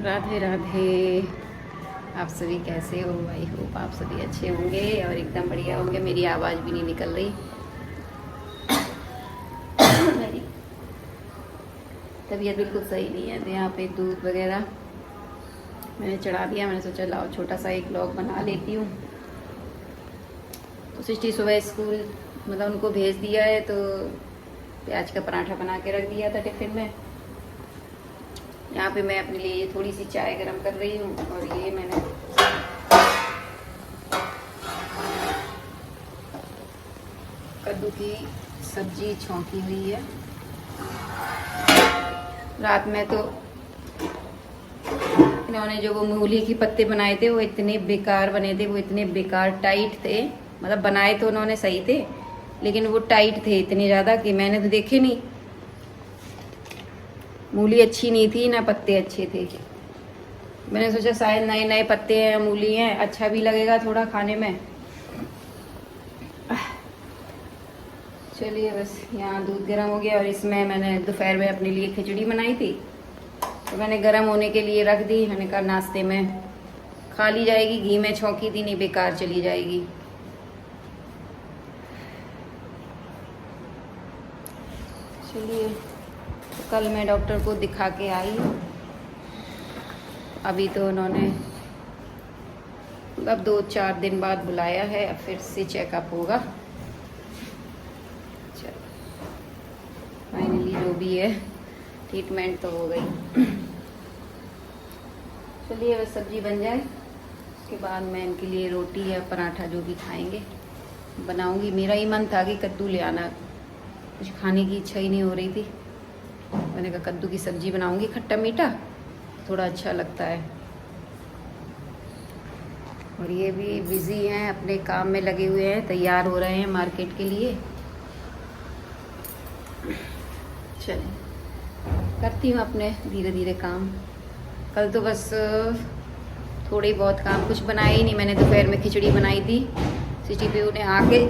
राधे राधे। आप सभी कैसे हो? आई होप आप सभी अच्छे होंगे और एकदम बढ़िया होंगे। मेरी आवाज़ भी नहीं निकल रही। मेरी तबीयत बिल्कुल सही नहीं है। तो यहाँ पे दूध वगैरह मैंने चढ़ा दिया। मैंने सोचा लाओ छोटा सा एक व्लॉग बना लेती हूँ। तो सृष्टि सुबह स्कूल मतलब उनको भेज दिया है, तो प्याज का पराठा बना के रख दिया था टिफ़िन में। यहाँ पे मैं अपने लिए थोड़ी सी चाय गरम कर रही हूँ और ये मैंने कद्दू की सब्जी छौंकी हुई है। रात में तो इन्होंने जो वो मूली के पत्ते बनाए थे वो इतने बेकार बने थे, वो इतने बेकार टाइट थे। मतलब बनाए तो उन्होंने सही थे, लेकिन वो टाइट थे इतने ज़्यादा कि मैंने तो देखे नहीं। मूली अच्छी नहीं थी ना पत्ते अच्छे थे। मैंने सोचा शायद नए नए पत्ते हैं, मूली हैं, अच्छा भी लगेगा थोड़ा खाने में। चलिए बस यहाँ दूध गर्म हो गया और इसमें मैंने दोपहर में अपने लिए खिचड़ी बनाई थी, तो मैंने गर्म होने के लिए रख दी। मैंने कहा नाश्ते में खा ली जाएगी। घी में छौंकी थी, नहीं बेकार चली जाएगी। चलिए, तो कल मैं डॉक्टर को दिखा के आई। अभी तो उन्होंने अब 2-4 दिन बाद बुलाया है, अब फिर से चेकअप होगा। चलो फाइनली जो भी है ट्रीटमेंट तो हो गई। चलिए बस सब्जी बन जाए, उसके बाद मैं इनके लिए रोटी या पराठा जो भी खाएंगे बनाऊंगी। मेरा ही मन था कि कद्दू ले आना, कुछ खाने की इच्छा ही नहीं हो रही थी। मैंने कहा कद्दू की सब्जी बनाऊंगी, खट्टा मीठा, थोड़ा अच्छा लगता है। और ये भी बिजी हैं, अपने काम में लगे हुए हैं, तैयार हो रहे हैं मार्केट के लिए। चलिए करती हूँ अपने धीरे धीरे काम। कल तो बस थोड़ी बहुत काम, कुछ बनाया ही नहीं। मैंने दोपहर में खिचड़ी बनाई थी। सिटी पीयू ने आके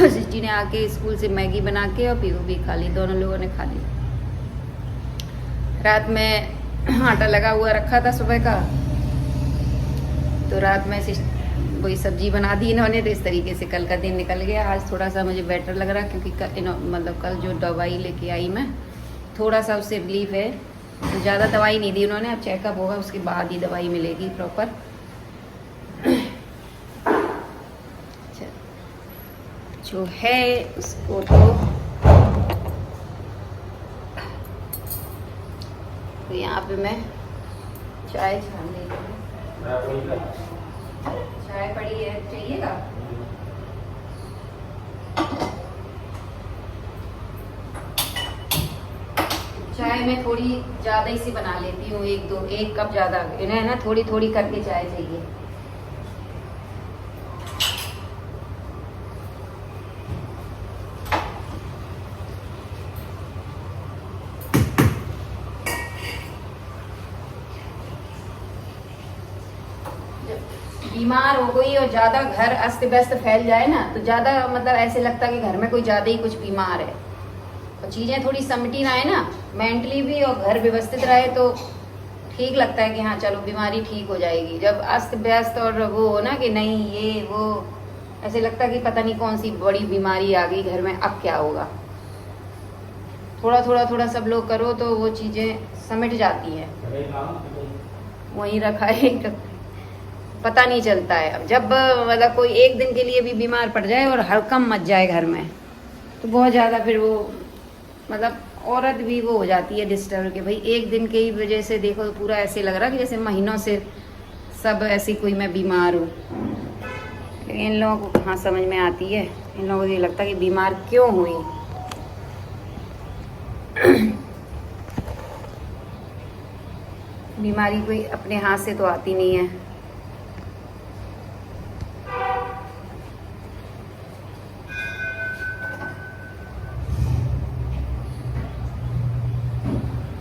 सिटी ने आके स्कूल से मैगी बना के और पीयू भी खा ली, दोनों लोगों ने खा ली। रात में आटा लगा हुआ रखा था सुबह का, तो रात में वही सब्जी बना दी इन्होंने। तो इस तरीके से कल का दिन निकल गया। आज थोड़ा सा मुझे बेटर लग रहा, क्योंकि कल जो दवाई लेके आई मैं, थोड़ा सा उससे रिलीफ है। तो ज़्यादा दवाई नहीं दी उन्होंने। अब चेकअप होगा, उसके बाद ही दवाई मिलेगी प्रॉपर। जो है उसको तो यहाँ पे मैं चाय छान ले रही हूँ। चाय पड़ी है, चाहिएगा? चाय मैं थोड़ी ज़्यादा ही सी बना लेती हूँ, 1 कप ज़्यादा। इन्हें ना थोड़ी थोड़ी करके चाय चाहिए। बीमार हो गई और ज़्यादा घर अस्त व्यस्त फैल जाए ना, तो ज़्यादा मतलब ऐसे लगता है कि घर में कोई ज़्यादा ही कुछ बीमार है। और चीज़ें थोड़ी समटी रहे ना, मेंटली भी, और घर व्यवस्थित रहे, तो ठीक लगता है कि हाँ चलो बीमारी ठीक हो जाएगी। जब अस्त व्यस्त और वो हो ना कि नहीं ये वो, ऐसे लगता है कि पता नहीं कौन सी बड़ी बीमारी आ गई घर में, अब क्या होगा। थोड़ा सब लोग करो तो वो चीज़ें समिट जाती हैं। वहीं रखा है, पता नहीं चलता है। अब जब मतलब कोई एक दिन के लिए भी बीमार पड़ जाए और हड़कम मच जाए घर में, तो बहुत ज़्यादा फिर वो मतलब औरत भी वो हो जाती है डिस्टर्ब, कि भाई एक दिन की वजह से देखो तो पूरा ऐसे लग रहा कि जैसे महीनों से सब ऐसी कोई मैं बीमार हूँ। इन लोगों को कहाँ समझ में आती है। इन लोगों को ये लगता है कि बीमार क्यों हुई। बीमारी कोई अपने हाथ से तो आती नहीं है।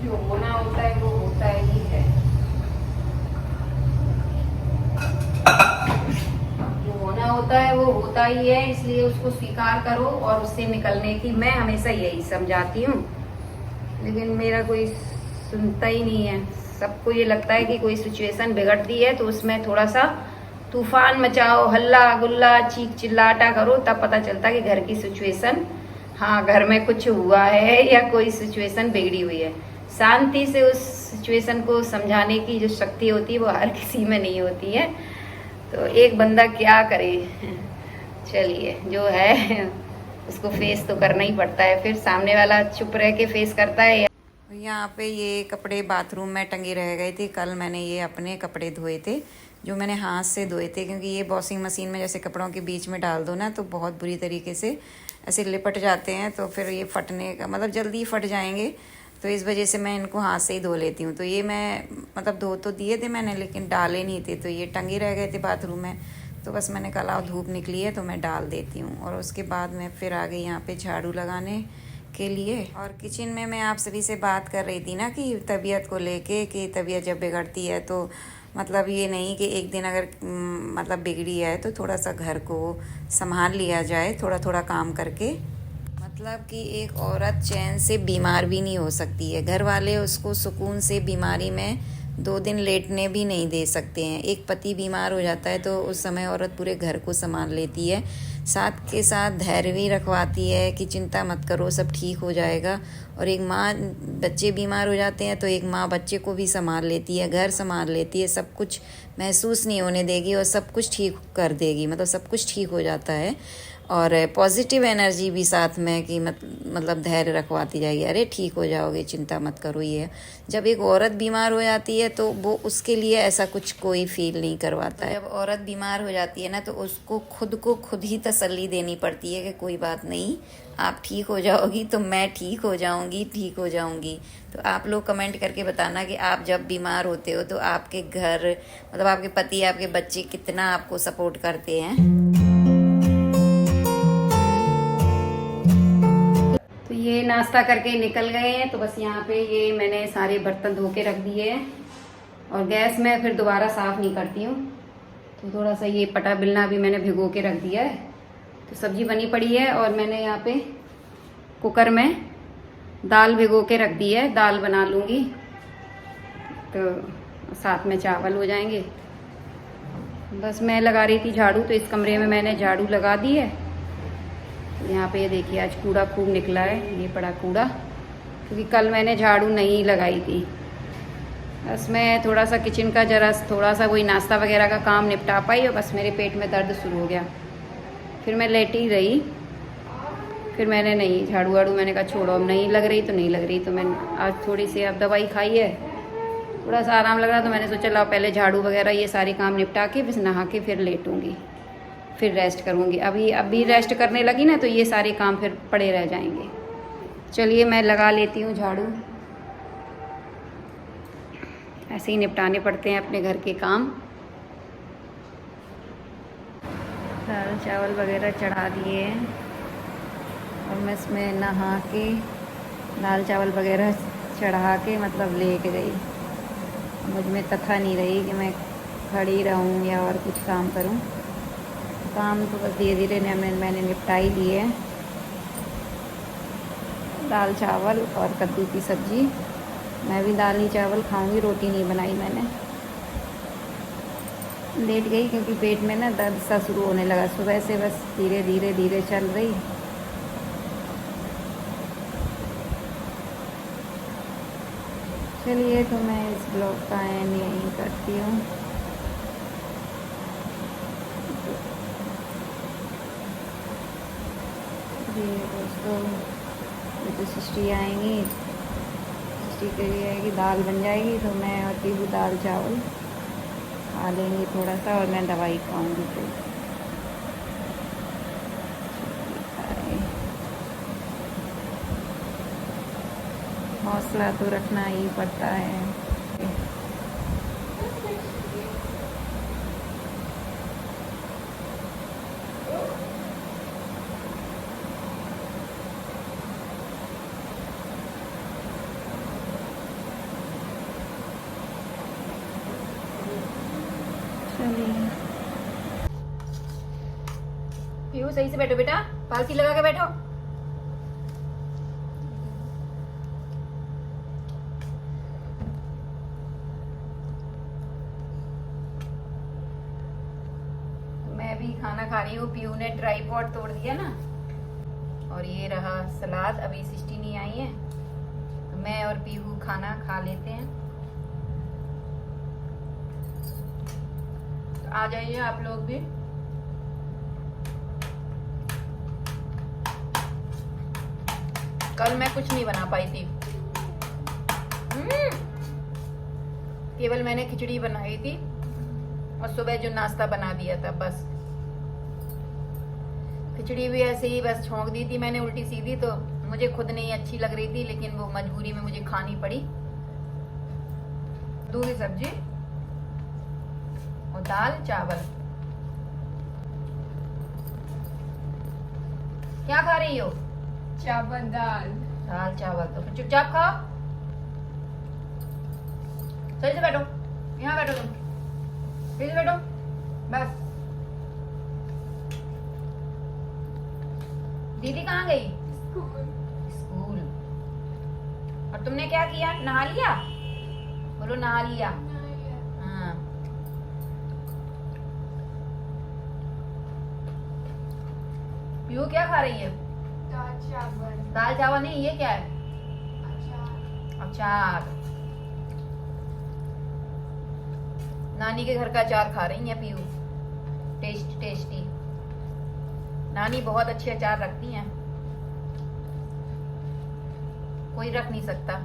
जो होना होता है वो होता ही है। जो होना होता है वो होता ही है, इसलिए उसको स्वीकार करो और उससे निकलने की मैं हमेशा यही समझाती हूँ। लेकिन मेरा कोई सुनता ही नहीं है, सबको ये लगता है कि कोई सिचुएशन बिगड़ती है तो उसमें थोड़ा सा तूफान मचाओ, हल्ला गुल्ला, चीख चिल्लाटा करो, तब पता चलता है कि घर की सिचुएशन, हाँ घर में कुछ हुआ है या कोई सिचुएशन बिगड़ी हुई है। शांति से उस सिचुएशन को समझाने की जो शक्ति होती है वो हर किसी में नहीं होती है, तो एक बंदा क्या करे। चलिए, जो है उसको फेस तो करना ही पड़ता है, फिर सामने वाला चुप रह के फेस करता है। यहाँ पे ये कपड़े बाथरूम में टंगे रह गए थे, कल मैंने ये अपने कपड़े धोए थे जो मैंने हाथ से धोए थे, क्योंकि ये वॉशिंग मशीन में जैसे कपड़ों के बीच में डाल दो ना तो बहुत बुरी तरीके से ऐसे लिपट जाते हैं, तो फिर ये फटने का मतलब जल्दी फट जाएंगे, तो इस वजह से मैं इनको हाथ से ही धो लेती हूँ। तो ये मैं मतलब धो तो दिए थे मैंने, लेकिन डाले नहीं थे, तो ये टंगे रह गए थे बाथरूम में, तो बस मैंने कहा धूप निकली है तो मैं डाल देती हूँ। और उसके बाद मैं फिर आ गई यहाँ पे झाड़ू लगाने के लिए। और किचन में मैं आप सभी से बात कर रही थी ना कि तबीयत को लेके, कि तबीयत जब बिगड़ती है तो मतलब ये नहीं कि एक दिन अगर मतलब बिगड़ी है तो थोड़ा सा घर को संभाल लिया जाए, थोड़ा थोड़ा काम करके। मतलब कि एक औरत चैन से बीमार भी नहीं हो सकती है, घर वाले उसको सुकून से बीमारी में 2 दिन लेटने भी नहीं दे सकते हैं। एक पति बीमार हो जाता है तो उस समय औरत पूरे घर को संभाल लेती है, साथ के साथ धैर्य भी रखवाती है कि चिंता मत करो, सब ठीक हो जाएगा। और एक माँ, बच्चे बीमार हो जाते हैं तो एक माँ बच्चे को भी संभाल लेती है, घर संभाल लेती है, सब कुछ महसूस नहीं होने देगी और सब कुछ ठीक कर देगी, मतलब सब कुछ ठीक हो जाता है। और पॉजिटिव एनर्जी भी साथ में कि मतलब धैर्य रखवाती जाएगी, अरे ठीक हो जाओगे, चिंता मत करो। ये जब एक औरत बीमार हो जाती है तो वो उसके लिए ऐसा कुछ कोई फील नहीं करवाता है। जब औरत बीमार हो जाती है ना तो उसको खुद ही तसल्ली देनी पड़ती है कि कोई बात नहीं, आप ठीक हो जाओगी तो मैं ठीक हो जाऊंगी, ठीक हो जाऊंगी। तो आप लोग कमेंट करके बताना कि आप जब बीमार होते हो तो आपके घर मतलब आपके पति, आपके बच्चे कितना आपको सपोर्ट करते हैं। तो ये नाश्ता करके निकल गए हैं, तो बस यहाँ पे ये मैंने सारे बर्तन धो के रख दिए हैं और गैस में फिर दोबारा साफ़ नहीं करती हूँ। तो थोड़ा सा ये पटा बिलना भी मैंने भिगो के रख दिया है। तो सब्जी बनी पड़ी है और मैंने यहाँ पे कुकर में दाल भिगो के रख दी है, दाल बना लूँगी तो साथ में चावल हो जाएंगे। बस मैं लगा रही थी झाड़ू, तो इस कमरे में मैंने झाड़ू लगा दी है। यहाँ पे ये देखिए आज कूड़ा खूब निकला है, ये पड़ा कूड़ा, क्योंकि कल मैंने झाड़ू नहीं लगाई थी। बस मैं थोड़ा सा किचन का जरा थोड़ा सा वही नाश्ता वगैरह का काम निपटा पाई और बस मेरे पेट में दर्द शुरू हो गया। फिर मैं लेटी रही, फिर मैंने नहीं झाड़ू वाड़ू, मैंने कहा छोड़ो, अब नहीं लग रही तो नहीं लग रही। तो मैंने आज थोड़ी सी अब दवाई खाई है, थोड़ा सा आराम लग रहा, तो मैंने सोचा लाओ पहले झाड़ू वगैरह ये सारे काम निपटा के बस नहा के फिर लेटूँगी, फिर रेस्ट करूँगी। अभी रेस्ट करने लगी ना तो ये सारे काम फिर पड़े रह जाएंगे। चलिए मैं लगा लेती हूँ झाड़ू, ऐसे ही निपटाने पड़ते हैं अपने घर के काम। दाल चावल वगैरह चढ़ा दिए हैं और मैं इसमें नहा के दाल चावल वगैरह चढ़ा के मतलब लेट गई। मुझ में तथा नहीं रही कि मैं खड़ी रहूं या और कुछ काम करूं। काम तो बस धीरे धीरे मैंने निपटा ही लिए। दाल चावल और कद्दू की सब्ज़ी, मैं भी दाल ही चावल खाऊंगी, रोटी नहीं बनाई मैंने। लेट गई क्योंकि पेट में ना दर्द सा शुरू होने लगा सुबह से, बस धीरे धीरे धीरे चल रही। चलिए तो मैं इस ब्लॉग का एंड यहीं करती हूँ। जी दोस्तों, तो सृष्टि आएंगी, सृष्टि के लिए आएगी, दाल बन जाएगी तो मैं और टीबू दाल चावल खा लेंगे थोड़ा सा और मैं दवाई खाऊंगी। तो हौसला तो रखना ही पड़ता है। पीहू सही से बैठो बेटा, पालकी लगा के बैठो। मैं भी खाना खा रही हूँ। पीयू ने ट्राइपॉड तोड़ दिया ना, और ये रहा सलाद। अभी सिस्टी नहीं आई है तो मैं और पीयू खाना खा लेते हैं। तो आ जाइए आप लोग भी। कल मैं कुछ नहीं बना पाई थी, केवल मैंने खिचड़ी बनाई थी और सुबह जो नाश्ता बना दिया था बस। खिचड़ी भी ऐसे ही बस छोंक दी थी मैंने उल्टी सीधी, तो मुझे खुद नहीं अच्छी लग रही थी, लेकिन वो मजबूरी में मुझे खानी पड़ी। दूध की सब्जी और दाल चावल। क्या खा रही हो? चावल दाल। दाल चावल तो फिर चुपचाप खाओ। सही से बैठो, यहाँ बैठो तुम, सही से बैठो बस। दीदी कहाँ गई? स्कूल। और तुमने क्या किया? नहा लिया? बोलो नहा लिया। हाँ। पीयू क्या खा रही है? दाल चावल। दाल चावल नहीं, ये क्या है? अचार। अचार। नानी के घर का अचार खा रही है पीयू। टेस्टी। नानी बहुत अच्छे अचार रखती हैं, कोई रख नहीं सकता,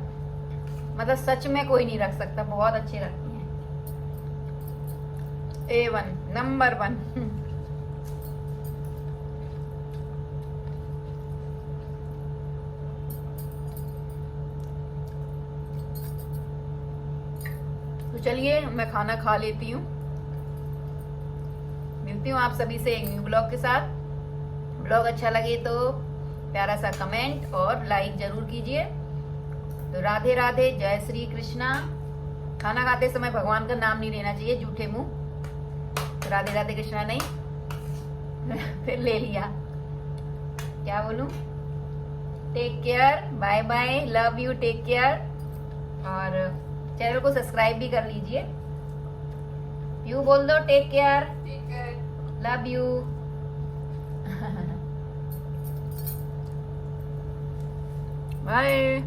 मतलब सच में कोई नहीं रख सकता, बहुत अच्छे रखती हैं। A1 number 1। तो चलिए मैं खाना खा लेती हूँ, मिलती हूँ आप सभी से एक न्यू ब्लॉग के साथ। ब्लॉग अच्छा लगे तो प्यारा सा कमेंट और लाइक जरूर कीजिए। तो राधे राधे, जय श्री कृष्णा। खाना खाते समय भगवान का नाम नहीं लेना चाहिए, झूठे मुंह। राधे राधे कृष्णा नहीं फिर ले लिया, क्या बोलूं। Take care, bye bye, love you, take care. और चैनल को सब्सक्राइब भी कर लीजिए। यू बोल दो, take care, love you. Bye.